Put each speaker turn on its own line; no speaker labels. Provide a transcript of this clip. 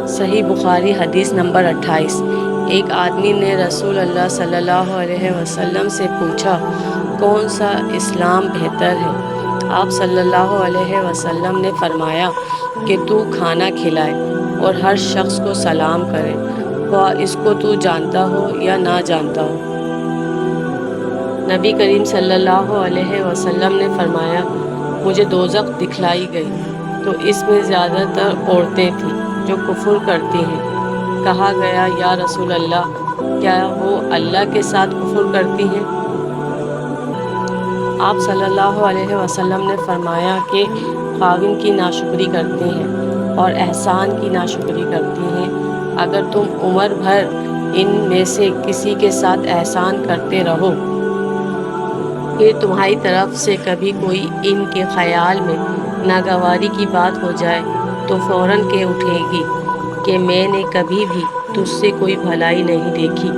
صحیح بخاری حدیث نمبر 28۔ ایک آدمی نے رسول اللہ صلی اللہ علیہ وسلم سے پوچھا، کون سا اسلام بہتر ہے؟ آپ صلی اللہ علیہ وسلم نے فرمایا کہ تو کھانا کھلائے اور ہر شخص کو سلام کرے، خواہ اس کو تو جانتا ہو یا نہ جانتا ہو۔ نبی کریم صلی اللہ علیہ وسلم نے فرمایا، مجھے دوزخ دکھلائی گئی تو اس میں زیادہ تر عورتیں تھیں جو کفر کرتی ہیں۔ کہا گیا، یا رسول اللہ، کیا وہ اللہ کے ساتھ کفر کرتی ہیں؟ آپ صلی اللہ علیہ وسلم نے فرمایا کہ خاوند کی ناشکری کرتی ہیں اور احسان کی ناشکری کرتی ہیں۔ اگر تم عمر بھر ان میں سے کسی کے ساتھ احسان کرتے رہو، پھر تمہاری طرف سے کبھی کوئی ان کے خیال میں ناگواری کی بات ہو جائے تو فوراً کہہ اٹھے گی کہ میں نے کبھی بھی تجھ سے کوئی بھلائی نہیں دیکھی۔